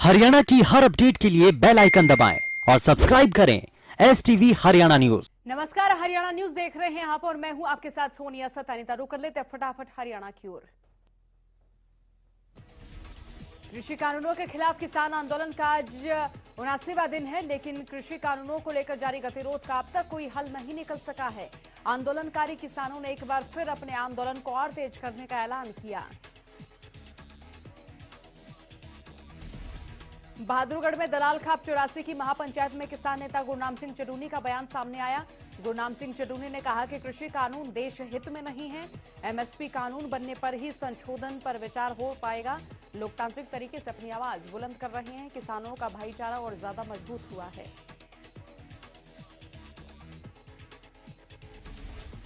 हरियाणा की हर अपडेट के लिए बेल आइकन दबाएं और सब्सक्राइब करें STV हरियाणा न्यूज। नमस्कार, हरियाणा न्यूज देख रहे हैं आप और मैं हूं आपके साथ सोनिया सतानिता। रुक कर लेते हैं फटाफट हरियाणा की ओर। कृषि कानूनों के खिलाफ किसान आंदोलन का आज 79वां दिन है, लेकिन कृषि कानूनों को लेकर जारी गतिरोध का अब तक कोई हल नहीं निकल सका है। आंदोलनकारी किसानों ने एक बार फिर अपने आंदोलन को और तेज करने का ऐलान किया। बहादुरगढ़ में दलाल खाप 84 की महापंचायत में किसान नेता गुरनाम सिंह चडूनी का बयान सामने आया। गुरनाम सिंह चडूनी ने कहा कि कृषि कानून देश हित में नहीं है। MSP कानून बनने पर ही संशोधन पर विचार हो पाएगा। लोकतांत्रिक तरीके से अपनी आवाज बुलंद कर रहे हैं। किसानों का भाईचारा और ज्यादा मजबूत हुआ है।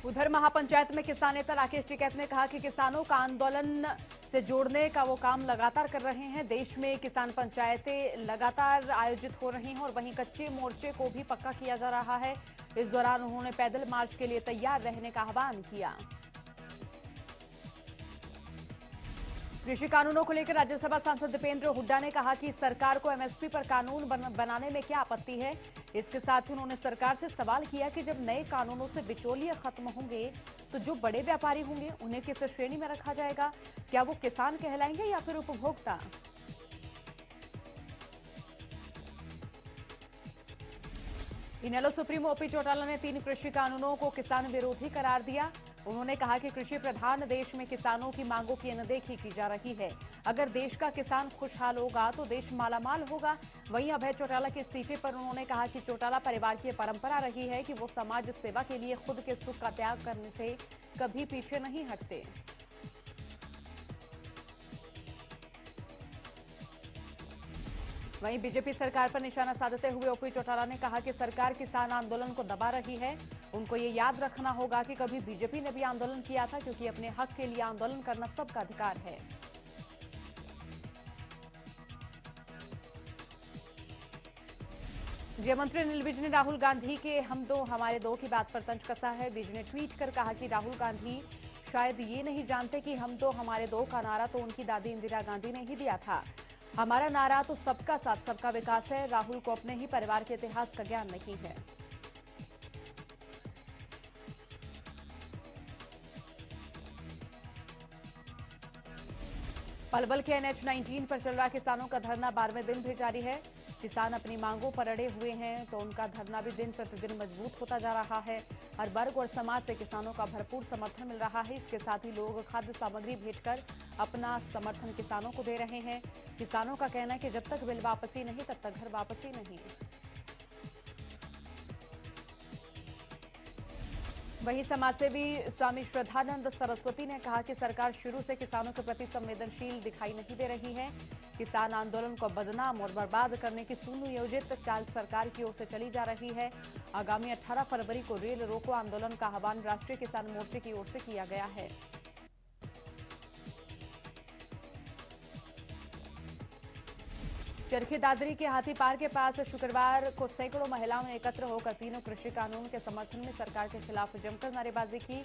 उधर महापंचायत में किसान नेता राकेश टिकैत ने कहा कि किसानों का आंदोलन से जोड़ने का वो काम लगातार कर रहे हैं। देश में किसान पंचायतें लगातार आयोजित हो रही हैं और वहीं कच्चे मोर्चे को भी पक्का किया जा रहा है। इस दौरान उन्होंने पैदल मार्च के लिए तैयार रहने का आह्वान किया। कृषि कानूनों को लेकर राज्यसभा सांसद दीपेंद्र हुड्डा ने कहा कि सरकार को MSP पर कानून बनाने में क्या आपत्ति है। इसके साथ ही उन्होंने सरकार से सवाल किया कि जब नए कानूनों से बिचौलिए खत्म होंगे तो जो बड़े व्यापारी होंगे उन्हें किस श्रेणी में रखा जाएगा। क्या वो किसान कहलाएंगे या फिर उपभोक्ता। इनेलो सुप्रीमो ओपी चौटाला ने 3 कृषि कानूनों को किसान विरोधी करार दिया। उन्होंने कहा कि कृषि प्रधान देश में किसानों की मांगों की अनदेखी की जा रही है। अगर देश का किसान खुशहाल होगा तो देश मालामाल होगा। वहीं अभय चौटाला के इस्तीफे पर उन्होंने कहा कि चौटाला परिवार की परंपरा रही है कि वो समाज सेवा के लिए खुद के सुख का त्याग करने से कभी पीछे नहीं हटते। वहीं बीजेपी सरकार पर निशाना साधते हुए ओपी चौटाला ने कहा कि सरकार किसान आंदोलन को दबा रही है। उनको ये याद रखना होगा कि कभी बीजेपी ने भी आंदोलन किया था, क्योंकि अपने हक के लिए आंदोलन करना सबका अधिकार है। गृह मंत्री अनिल विज ने राहुल गांधी के हम दो हमारे दो की बात पर तंज कसा है। विज ने ट्वीट कर कहा कि राहुल गांधी शायद ये नहीं जानते कि हम दो हमारे दो का नारा तो उनकी दादी इंदिरा गांधी ने ही दिया था। हमारा नारा तो सबका साथ सबका विकास है। राहुल को अपने ही परिवार के इतिहास का ज्ञान नहीं है। पलवल के NH-19 पर चल रहा किसानों का धरना 12वें दिन भी जारी है। किसान अपनी मांगों पर अड़े हुए हैं तो उनका धरना भी दिन प्रतिदिन मजबूत होता जा रहा है। हर वर्ग और समाज से किसानों का भरपूर समर्थन मिल रहा है। इसके साथ ही लोग खाद्य सामग्री भेजकर अपना समर्थन किसानों को दे रहे हैं। किसानों का कहना है कि जब तक बिल वापसी नहीं तब तक घर वापसी नहीं। वहीं समाजसेवी स्वामी श्रद्धानंद सरस्वती ने कहा कि सरकार शुरू से किसानों के प्रति संवेदनशील दिखाई नहीं दे रही है। किसान आंदोलन को बदनाम और बर्बाद करने की सुनियोजित चाल सरकार की ओर से चली जा रही है। आगामी 18 फरवरी को रेल रोको आंदोलन का आह्वान राष्ट्रीय किसान मोर्चे की ओर से किया गया है। चरखी दादरी के हाथीपार के पास शुक्रवार को सैकड़ों महिलाओं ने एकत्र होकर तीनों कृषि कानून के समर्थन में सरकार के खिलाफ जमकर नारेबाजी की।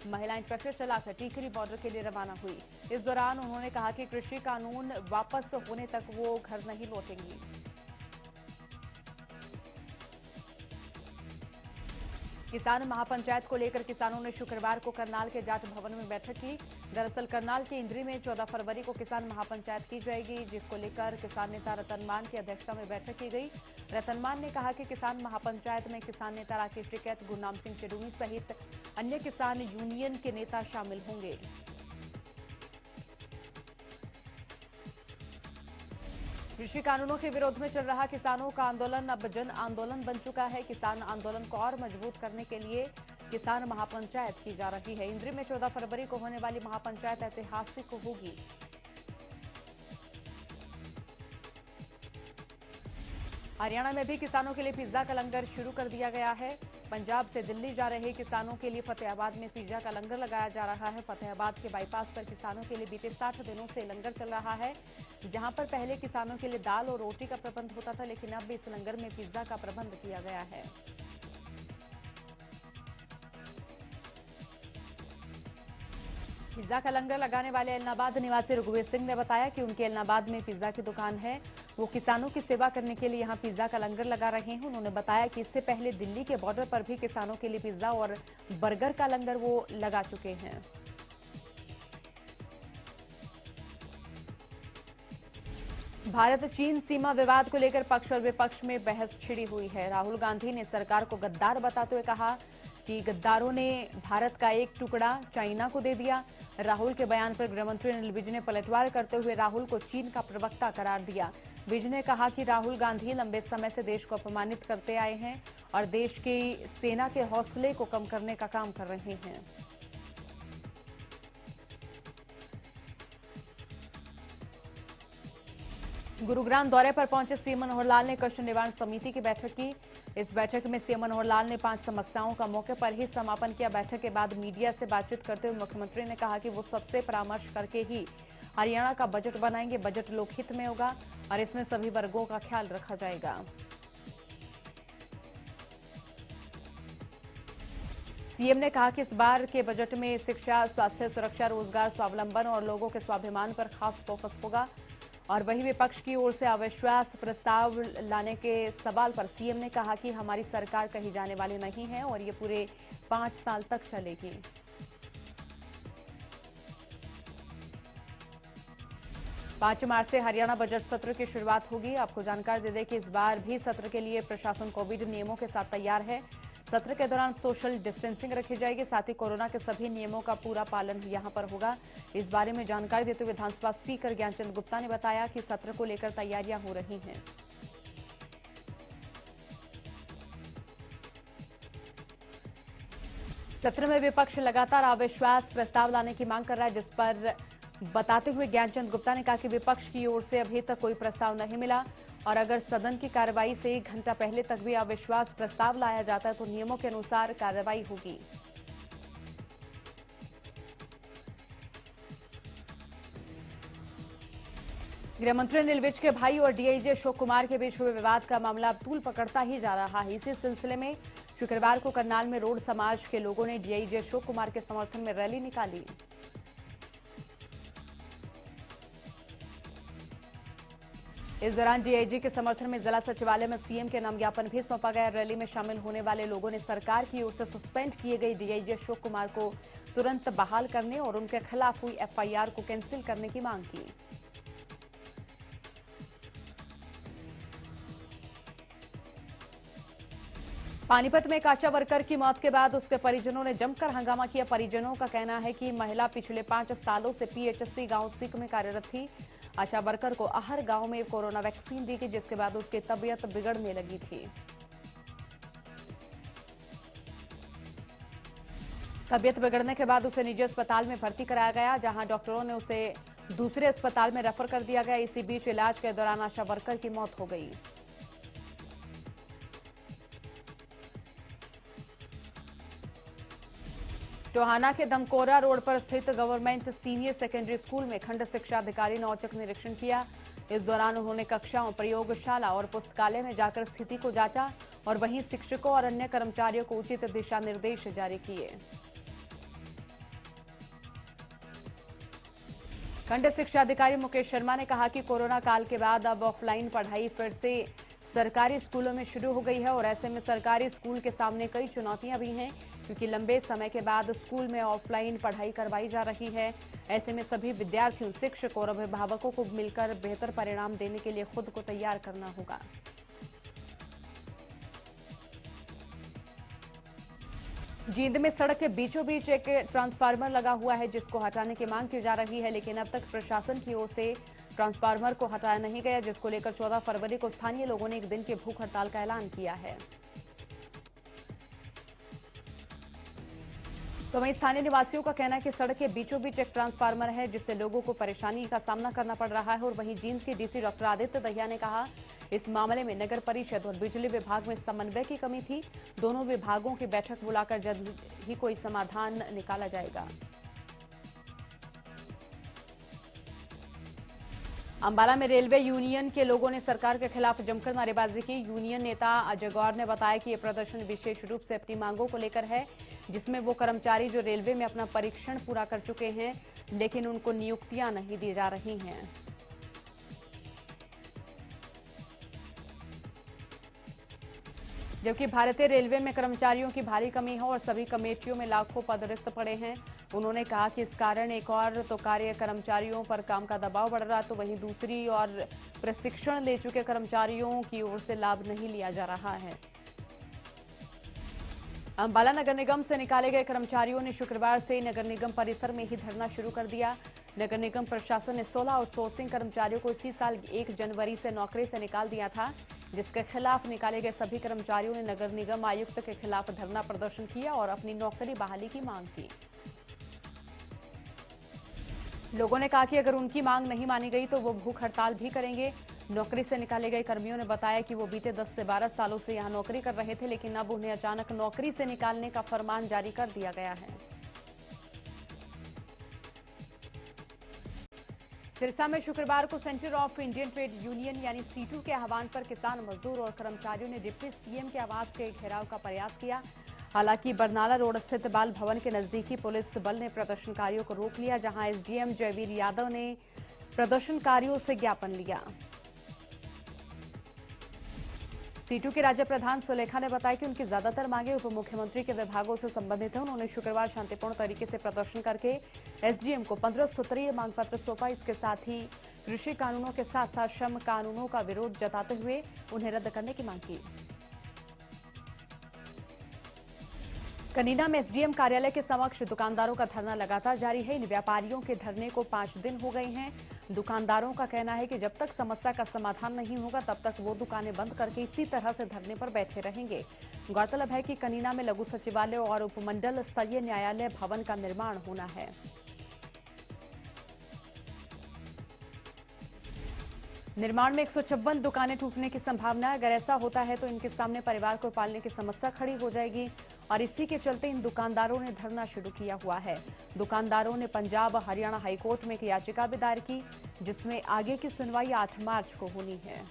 महिलाएं ट्रैक्टर चलाकर टीकरी बॉर्डर के लिए रवाना हुई। इस दौरान उन्होंने कहा कि कृषि कानून वापस होने तक वो घर नहीं लौटेंगी। किसान महापंचायत को लेकर किसानों ने शुक्रवार को करनाल के जाट भवन में बैठक की। दरअसल करनाल के इंद्री में 14 फरवरी को किसान महापंचायत की जाएगी, जिसको लेकर किसान नेता रतन मान की अध्यक्षता में बैठक की गई। रतन मान ने कहा कि किसान महापंचायत में किसान नेता राकेश टिकैत, गुरनाम सिंह चडूनी सहित अन्य किसान यूनियन के नेता शामिल होंगे। कृषि कानूनों के विरोध में चल रहा किसानों का आंदोलन अब जन आंदोलन बन चुका है। किसान आंदोलन को और मजबूत करने के लिए किसान महापंचायत की जा रही है। इंद्री में 14 फरवरी को होने वाली महापंचायत ऐतिहासिक होगी। हरियाणा में भी किसानों के लिए पिज्जा का लंगर शुरू कर दिया गया है। पंजाब से दिल्ली जा रहे किसानों के लिए फतेहाबाद में पिज्जा का लंगर लगाया जा रहा है। फतेहाबाद के बाईपास पर किसानों के लिए बीते 60 दिनों से लंगर चल रहा है, जहां पर पहले किसानों के लिए दाल और रोटी का प्रबंध होता था, लेकिन अब इस लंगर में पिज्जा का प्रबंध किया गया है। पिज्जा का लंगर लगाने वाले एलनाबाद निवासी रघुवीर सिंह ने बताया कि उनके एलनाबाद में पिज्जा की दुकान है। वो किसानों की सेवा करने के लिए यहां पिज्जा का लंगर लगा रहे हैं। उन्होंने बताया कि इससे पहले दिल्ली के बॉर्डर पर भी किसानों के लिए पिज्जा और बर्गर का लंगर वो लगा चुके हैं। भारत चीन सीमा विवाद को लेकर पक्ष और विपक्ष में बहस छिड़ी हुई है। राहुल गांधी ने सरकार को गद्दार बताते हुए कहा कि गद्दारों ने भारत का एक टुकड़ा चाइना को दे दिया। राहुल के बयान पर गृहमंत्री अनिल विज ने पलटवार करते हुए राहुल को चीन का प्रवक्ता करार दिया। विज ने कहा कि राहुल गांधी लंबे समय से देश को अपमानित करते आए हैं और देश की सेना के हौसले को कम करने का काम कर रहे हैं। गुरुग्राम दौरे पर पहुंचे सीएम मनोहर लाल ने कष्ट निवारण समिति की बैठक की। इस बैठक में सीएम मनोहर लाल ने 5 समस्याओं का मौके पर ही समापन किया। बैठक के बाद मीडिया से बातचीत करते हुए मुख्यमंत्री ने कहा कि वो सबसे परामर्श करके ही हरियाणा का बजट बनाएंगे। बजट लोकहित में होगा और इसमें सभी वर्गों का ख्याल रखा जाएगा। सीएम ने कहा कि इस बार के बजट में शिक्षा, स्वास्थ्य, सुरक्षा, रोजगार, स्वावलंबन और लोगों के स्वाभिमान पर खास फोकस होगा। और वहीं विपक्ष की ओर से अविश्वास प्रस्ताव लाने के सवाल पर सीएम ने कहा कि हमारी सरकार कहीं जाने वाली नहीं है और ये पूरे 5 साल तक चलेगी। पांच मार्च से हरियाणा बजट सत्र की शुरुआत होगी। आपको जानकारी दे दें कि इस बार भी सत्र के लिए प्रशासन कोविड नियमों के साथ तैयार है। सत्र के दौरान सोशल डिस्टेंसिंग रखी जाएगी, साथ ही कोरोना के सभी नियमों का पूरा पालन यहां पर होगा। इस बारे में जानकारी देते हुए विधानसभा स्पीकर ज्ञानचंद गुप्ता ने बताया कि सत्र को लेकर तैयारियां हो रही हैं। सत्र में विपक्ष लगातार अविश्वास प्रस्ताव लाने की मांग कर रहा है, जिस पर बताते हुए ज्ञानचंद गुप्ता ने कहा कि विपक्ष की ओर से अभी तक कोई प्रस्ताव नहीं मिला और अगर सदन की कार्रवाई से 1 घंटा पहले तक भी अविश्वास प्रस्ताव लाया जाता है तो नियमों के अनुसार कार्रवाई होगी। गृहमंत्री अनिल विज के भाई और डीआईजी अशोक कुमार के बीच हुए विवाद का मामला अब तूल पकड़ता ही जा रहा है। इसी सिलसिले में शुक्रवार को करनाल में रोड समाज के लोगों ने डीआईजी अशोक कुमार के समर्थन में रैली निकाली। इस दौरान डीआईजी के समर्थन में जिला सचिवालय में सीएम के नाम ज्ञापन भी सौंपा गया। रैली में शामिल होने वाले लोगों ने सरकार की ओर से सस्पेंड किए गए डीआईजी अशोक कुमार को तुरंत बहाल करने और उनके खिलाफ हुई एफआईआर को कैंसिल करने की मांग की। पानीपत में एक आशा वर्कर की मौत के बाद उसके परिजनों ने जमकर हंगामा किया। परिजनों का कहना है कि महिला पिछले 5 सालों से पीएचसी गांव सीक में कार्यरत थी। आशा वर्कर को आहर गांव में कोरोना वैक्सीन दी गई, जिसके बाद उसकी तबीयत बिगड़ने लगी थी। तबीयत बिगड़ने के बाद उसे निजी अस्पताल में भर्ती कराया गया, जहां डॉक्टरों ने उसे दूसरे अस्पताल में रेफर कर दिया गया। इसी बीच इलाज के दौरान आशा वर्कर की मौत हो गई। टोहाना के दमकोरा रोड पर स्थित गवर्नमेंट सीनियर सेकेंडरी स्कूल में खंड शिक्षा अधिकारी ने औचक निरीक्षण किया। इस दौरान उन्होंने कक्षाओं, प्रयोगशाला और पुस्तकालय में जाकर स्थिति को जांचा और वहीं शिक्षकों और अन्य कर्मचारियों को उचित दिशा निर्देश जारी किए। खंड शिक्षा अधिकारी मुकेश शर्मा ने कहा कि कोरोना काल के बाद अब ऑफलाइन पढ़ाई फिर से सरकारी स्कूलों में शुरू हो गई है और ऐसे में सरकारी स्कूल के सामने कई चुनौतियां भी हैं, क्योंकि लंबे समय के बाद स्कूल में ऑफलाइन पढ़ाई करवाई जा रही है। ऐसे में सभी विद्यार्थियों, शिक्षकों और अभिभावकों को मिलकर बेहतर परिणाम देने के लिए खुद को तैयार करना होगा। जींद में सड़क के बीचों बीच एक ट्रांसफार्मर लगा हुआ है, जिसको हटाने की मांग की जा रही है, लेकिन अब तक प्रशासन की ओर से ट्रांसफार्मर को हटाया नहीं गया, जिसको लेकर 14 फरवरी को स्थानीय लोगों ने 1 दिन की भूख हड़ताल का ऐलान किया है। तो वहीं स्थानीय निवासियों का कहना है कि सड़क के बीचों बीच एक ट्रांसफार्मर है, जिससे लोगों को परेशानी का सामना करना पड़ रहा है। और वहीं जींद के डीसी डॉक्टर आदित्य दहिया ने कहा, इस मामले में नगर परिषद और बिजली विभाग में समन्वय की कमी थी। दोनों विभागों की बैठक बुलाकर जल्द ही कोई समाधान निकाला जाएगा। अंबाला में रेलवे यूनियन के लोगों ने सरकार के खिलाफ जमकर नारेबाजी की। यूनियन नेता अजय गौर ने बताया कि यह प्रदर्शन विशेष रूप से अपनी मांगों को लेकर है। जिसमें वो कर्मचारी जो रेलवे में अपना परीक्षण पूरा कर चुके हैं, लेकिन उनको नियुक्तियां नहीं दी जा रही हैं। जबकि भारतीय रेलवे में कर्मचारियों की भारी कमी है और सभी कमेटियों में लाखों पद रिक्त पड़े हैं। उन्होंने कहा कि इस कारण एक और तो कार्य कर्मचारियों पर काम का दबाव बढ़ रहा, तो वहीं दूसरी और प्रशिक्षण ले चुके कर्मचारियों की ओर से लाभ नहीं लिया जा रहा है। अंबाला नगर निगम से निकाले गए कर्मचारियों ने शुक्रवार से नगर निगम परिसर में ही धरना शुरू कर दिया। नगर निगम प्रशासन ने 16 आउटसोर्सिंग कर्मचारियों को इसी साल 1 जनवरी से नौकरी से निकाल दिया था, जिसके खिलाफ निकाले गए सभी कर्मचारियों ने नगर निगम आयुक्त के खिलाफ धरना प्रदर्शन किया और अपनी नौकरी बहाली की मांग की। लोगों ने कहा कि अगर उनकी मांग नहीं मानी गई तो वो भूख हड़ताल भी करेंगे। नौकरी से निकाले गए कर्मियों ने बताया कि वो बीते 10 से 12 सालों से यहां नौकरी कर रहे थे, लेकिन अब उन्हें अचानक नौकरी से निकालने का फरमान जारी कर दिया गया है। सिरसा में शुक्रवार को centre of Indian trade union यानी सीटू के आह्वान पर किसान, मजदूर और कर्मचारियों ने डिप्टी सीएम के आवास के घेराव का प्रयास किया। हालांकि बरनाला रोड स्थित बाल भवन के नजदीकी पुलिस बल ने प्रदर्शनकारियों को रोक लिया, जहां एसडीएम जयवीर यादव ने प्रदर्शनकारियों से ज्ञापन लिया। सीटू के राज्य प्रधान सुलेखा ने बताया कि उनकी ज्यादातर मांगे उप मुख्यमंत्री के विभागों से संबंधित है। उन्होंने शुक्रवार शांतिपूर्ण तरीके से प्रदर्शन करके एसडीएम को 15 सूत्रीय मांग पत्र सौंपा। इसके साथ ही कृषि कानूनों के साथ साथ श्रम कानूनों का विरोध जताते हुए उन्हें रद्द करने की मांग की। कनीना में एसडीएम कार्यालय के समक्ष दुकानदारों का धरना लगातार जारी है। इन व्यापारियों के धरने को 5 दिन हो गए हैं। दुकानदारों का कहना है कि जब तक समस्या का समाधान नहीं होगा तब तक वो दुकानें बंद करके इसी तरह से धरने पर बैठे रहेंगे। गौरतलब है कि कनीना में लघु सचिवालय और उपमंडल स्तरीय न्यायालय भवन का निर्माण होना है। निर्माण में 156 दुकानें टूटने की संभावना है। अगर ऐसा होता है तो इनके सामने परिवार को पालने की समस्या खड़ी हो जाएगी और इसी के चलते इन दुकानदारों ने धरना शुरू किया हुआ है। दुकानदारों ने पंजाब हरियाणा हाईकोर्ट में एक याचिका भी दायर की, जिसमें आगे की सुनवाई 8 मार्च को होनी है।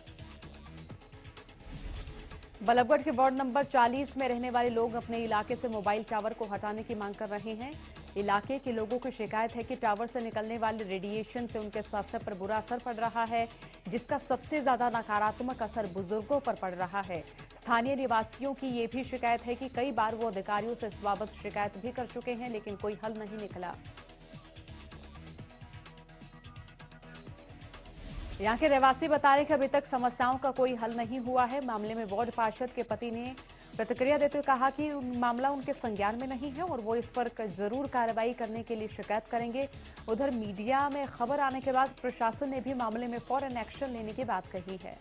बल्लभगढ़ के वार्ड नंबर 40 में रहने वाले लोग अपने इलाके से मोबाइल टावर को हटाने की मांग कर रहे हैं। इलाके के लोगों की शिकायत है कि टावर से निकलने वाले रेडिएशन से उनके स्वास्थ्य पर बुरा असर पड़ रहा है, जिसका सबसे ज्यादा नकारात्मक असर बुजुर्गों पर पड़ रहा है। स्थानीय निवासियों की ये भी शिकायत है कि कई बार वो अधिकारियों से इस बाबत शिकायत भी कर चुके हैं, लेकिन कोई हल नहीं निकला। यहाँ के रहवासी बता रहे कि अभी तक समस्याओं का कोई हल नहीं हुआ है। मामले में वार्ड पार्षद के पति ने प्रतिक्रिया देते हुए कहा कि मामला उनके संज्ञान में नहीं है और वो इस पर जरूर कार्रवाई करने के लिए शिकायत करेंगे। उधर मीडिया में खबर आने के बाद प्रशासन ने भी मामले में फौरन एक्शन लेने की बात कही है।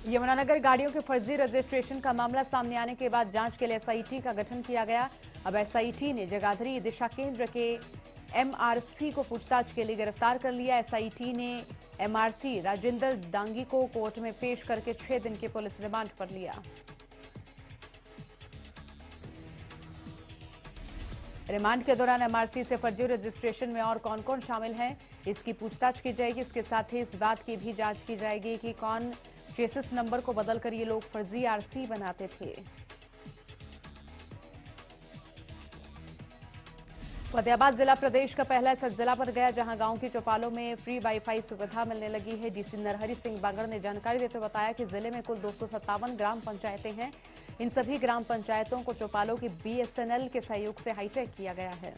यमुनानगर गाड़ियों के फर्जी रजिस्ट्रेशन का मामला सामने आने के बाद जांच के लिए एसआईटी का गठन किया गया। अब एसआईटी ने जगाधरी दिशा केंद्र के एमआरसी को पूछताछ के लिए गिरफ्तार कर लिया। एसआईटी ने एमआरसी राजेंद्र दांगी को कोर्ट में पेश करके 6 दिन के पुलिस रिमांड पर लिया। रिमांड के दौरान एमआरसी से फर्जी रजिस्ट्रेशन में और कौन कौन शामिल हैं, इसकी पूछताछ की जाएगी। इसके साथ ही इस बात की भी जांच की जाएगी कि कौन चेसिस नंबर को बदलकर ये लोग फर्जी आरसी बनाते थे। फतेहाबाद जिला प्रदेश का पहला ऐसा जिला बन गया जहां गांव की चौपालों में फ्री वाईफाई सुविधा मिलने लगी है। डीसी नरहरि सिंह बांगड़ ने जानकारी देते हुए बताया कि जिले में कुल 257 ग्राम पंचायतें हैं। इन सभी ग्राम पंचायतों को चौपालों की बीएसएनएल के सहयोग से हाईटेक किया गया है।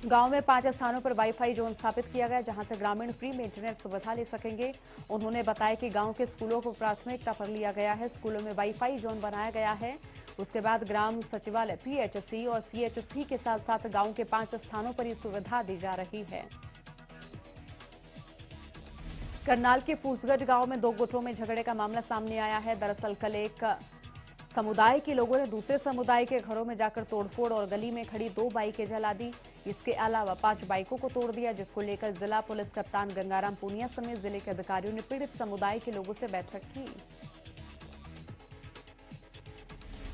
गांव में 5 स्थानों पर वाईफाई जोन स्थापित किया गया, जहां से ग्रामीण फ्री में इंटरनेट सुविधा ले सकेंगे। उन्होंने बताया कि गांव के स्कूलों को प्राथमिकता पर लिया गया है। स्कूलों में वाईफाई जोन बनाया गया है। उसके बाद ग्राम सचिवालय, पीएचसी और सीएचसी के साथ साथ गांव के 5 स्थानों पर यह सुविधा दी जा रही है। करनाल के फूसगढ़ गांव में 2 गुटों में झगड़े का मामला सामने आया है। दरअसल कल एक समुदाय के लोगों ने दूसरे समुदाय के घरों में जाकर तोड़फोड़ और गली में खड़ी 2 बाइकें जला दी। इसके अलावा 5 बाइकों को तोड़ दिया, जिसको लेकर जिला पुलिस कप्तान गंगाराम पूनिया समेत जिले के अधिकारियों ने पीड़ित समुदाय के लोगों से बैठक की।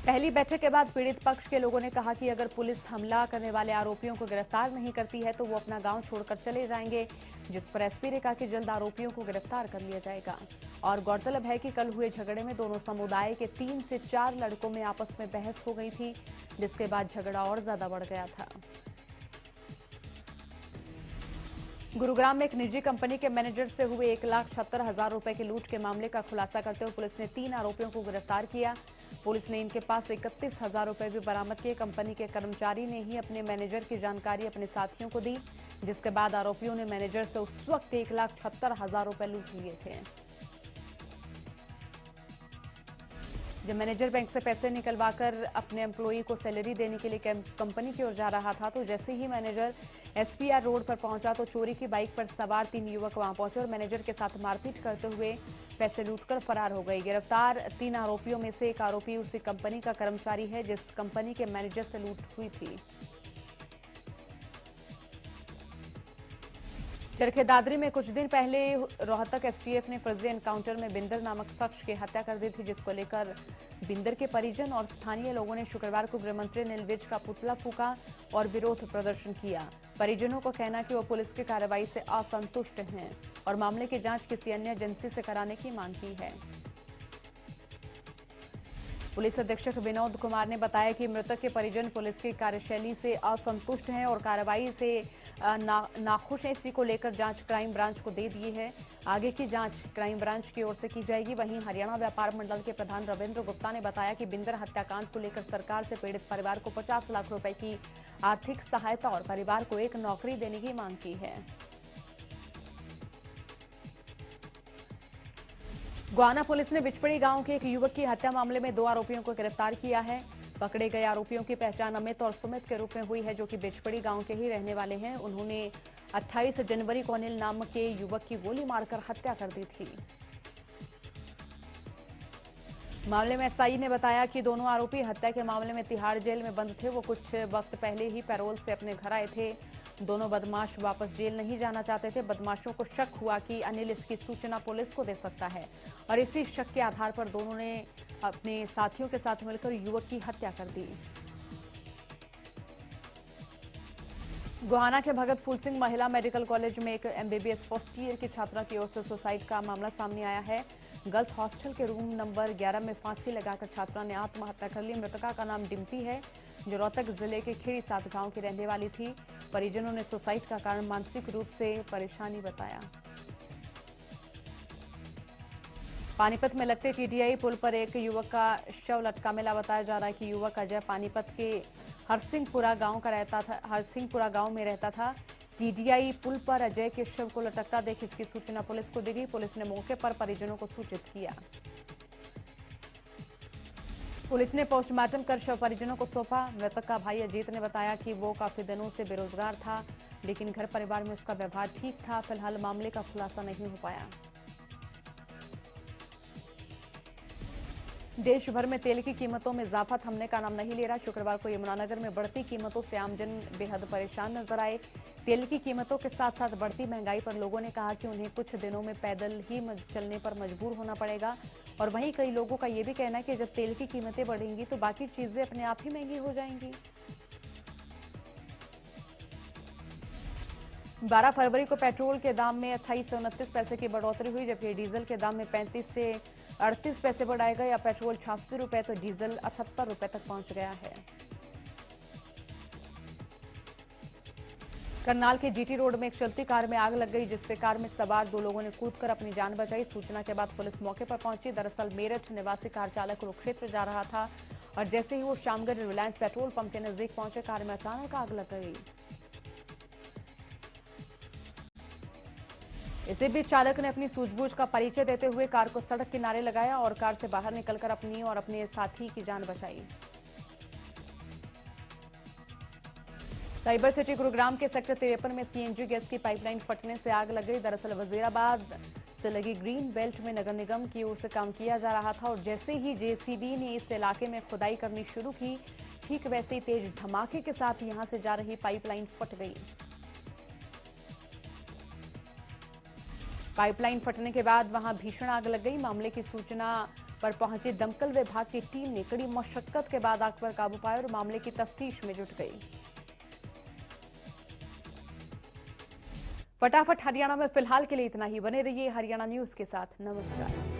पहली बैठक के बाद पीड़ित पक्ष के लोगों ने कहा कि अगर पुलिस हमला करने वाले आरोपियों को गिरफ्तार नहीं करती है तो वो अपना गांव छोड़कर चले जाएंगे, जिस पर एसपी ने कहा कि जल्द आरोपियों को गिरफ्तार कर लिया जाएगा। और गौरतलब है कि कल हुए झगड़े में दोनों समुदाय के 3 से 4 लड़कों में आपस में बहस हो गई थी, जिसके बाद झगड़ा और ज्यादा बढ़ गया था। गुरुग्राम में एक निजी कंपनी के मैनेजर से हुए 1,76,000 रुपए की लूट के मामले का खुलासा करते हुए पुलिस ने 3 आरोपियों को गिरफ्तार किया। पुलिस ने इनके पास 31,000 रुपए भी बरामद किए। कंपनी के कर्मचारी ने ही अपने मैनेजर की जानकारी अपने साथियों को दी, जिसके बाद आरोपियों ने मैनेजर से उस वक्त 1,76,000 रुपए लूट लिए थे। जब मैनेजर बैंक से पैसे निकलवाकर अपने एम्प्लॉई को सैलरी देने के लिए कंपनी की ओर जा रहा था तो जैसे ही मैनेजर एसपीआर रोड पर पहुंचा तो चोरी की बाइक पर सवार 3 युवक वहां पहुंचे और मैनेजर के साथ मारपीट करते हुए पैसे लूटकर फरार हो गए। गिरफ्तार 3 आरोपियों में से एक आरोपी उसी कंपनी का कर्मचारी है जिस कंपनी के मैनेजर से लूट हुई थी। चरखे दादरी में कुछ दिन पहले रोहतक एसटीएफ ने फर्जी एनकाउंटर में बिंदर नामक शख्स की हत्या कर दी थी, जिसको लेकर बिंदर के परिजन और स्थानीय लोगों ने शुक्रवार को गृहमंत्री अनिल विज का पुतला फूका और विरोध प्रदर्शन किया। परिजनों का कहना है कि वो पुलिस की कार्रवाई से असंतुष्ट हैं और मामले की जांच किसी अन्य एजेंसी से कराने की मांग की है। पुलिस अधीक्षक विनोद कुमार ने बताया कि मृतक के परिजन पुलिस की कार्यशैली से असंतुष्ट हैं और कार्रवाई से नाखुश हैं। इसी को लेकर जांच क्राइम ब्रांच को दे दी है। आगे की जांच क्राइम ब्रांच की ओर से की जाएगी। वहीं हरियाणा व्यापार मंडल के प्रधान रविंद्र गुप्ता ने बताया कि बिंदर हत्याकांड को लेकर सरकार से पीड़ित परिवार को 50 लाख रुपए की आर्थिक सहायता और परिवार को एक नौकरी देने की मांग की है। गोहाना पुलिस ने बिचपड़ी गांव के एक युवक की हत्या मामले में 2 आरोपियों को गिरफ्तार किया है। पकड़े गए आरोपियों की पहचान अमित और सुमित के रूप में हुई है, जो कि बिचपड़ी गांव के ही रहने वाले हैं। उन्होंने 28 जनवरी को अनिल नाम के युवक की गोली मारकर हत्या कर दी थी। मामले में एसआई ने बताया कि दोनों आरोपी हत्या के मामले में तिहाड़ जेल में बंद थे। वो कुछ वक्त पहले ही पैरोल से अपने घर आए थे। दोनों बदमाश वापस जेल नहीं जाना चाहते थे। बदमाशों को शक हुआ कि अनिल इसकी सूचना पुलिस को दे सकता है और इसी शक के आधार पर दोनों ने अपने साथियों के साथ मिलकर युवक की हत्या कर दी। गोहाना के भगत फूल सिंह महिला मेडिकल कॉलेज में एक एमबीबीएस फर्स्ट ईयर की छात्रा की ओर से सुसाइड का मामला सामने आया है। गर्ल्स हॉस्टल के रूम नंबर 11 में फांसी लगाकर छात्रा ने आत्महत्या कर ली। मृतका का नाम डिम्पी है, जो रोहतक जिले के खेड़ी सात गांव की रहने वाली थी। परिजनों ने सुसाइड का कारण मानसिक रूप से परेशानी बताया। पानीपत में लगते टीटीआई पुल पर एक युवक का शव लटका मिला। बताया जा रहा है कि युवक अजय पानीपत के हरसिंहपुरा गांव में रहता था। टीटीआई पुल पर अजय के शव को लटकता देख इसकी सूचना पुलिस को दी गई। पुलिस ने मौके पर परिजनों को सूचित किया। पुलिस ने पोस्टमार्टम कर शव परिजनों को सौंपा। मृतक का भाई अजीत ने बताया कि वो काफी दिनों से बेरोजगार था, लेकिन घर परिवार में उसका व्यवहार ठीक था। फिलहाल मामले का खुलासा नहीं हो पाया। देश भर में तेल की कीमतों में इजाफा थमने का नाम नहीं ले रहा। शुक्रवार को यमुनानगर में बढ़ती कीमतों से आमजन बेहद परेशान नजर आए। तेल की कीमतों के साथ साथ बढ़ती महंगाई पर लोगों ने कहा कि उन्हें कुछ दिनों में पैदल ही चलने पर मजबूर होना पड़ेगा। और वहीं कई लोगों का यह भी कहना है कि जब तेल की कीमतें बढ़ेंगी तो बाकी चीजें अपने आप ही महंगी हो जाएंगी। 12 फरवरी को पेट्रोल के दाम में 28 से 29 पैसे की बढ़ोतरी हुई, जबकि डीजल के दाम में 35 से 38 पैसे बढ़ाए गए। या पेट्रोल 86 रुपए तो डीजल 78 रुपए तक पहुंच गया है। करनाल के जीटी रोड में एक चलती कार में आग लग गई, जिससे कार में सवार 2 लोगों ने कूदकर अपनी जान बचाई। सूचना के बाद पुलिस मौके पर पहुंची। दरअसल मेरठ निवासी कार चालक कुरुक्षेत्र जा रहा था और जैसे ही वो शामगढ़ रिलायंस पेट्रोल पंप के नजदीक पहुंचे, कार में अचानक आग लग गई। इसी बीच चालक ने अपनी सूझबूझ का परिचय देते हुए कार को सड़क किनारे लगाया और कार से बाहर निकलकर अपनी और अपने साथी की जान बचाई। साइबर सिटी गुरुग्राम के सेक्टर 53 में सीएनजी गैस की पाइपलाइन फटने से आग लग गई। दरअसल वजीराबाद से लगी ग्रीन बेल्ट में नगर निगम की ओर से काम किया जा रहा था और जैसे ही जेसीबी ने इस इलाके में खुदाई करनी शुरू की, ठीक वैसे ही तेज धमाके के साथ यहां से जा रही पाइपलाइन फट गई। पाइपलाइन फटने के बाद वहां भीषण आग लग गई। मामले की सूचना पर पहुंची दमकल विभाग की टीम ने कड़ी मशक्कत के बाद आग पर काबू पाया और मामले की तफ्तीश में जुट गई। फटाफट हरियाणा में फिलहाल के लिए इतना ही। बने रहिए हरियाणा न्यूज के साथ। नमस्कार।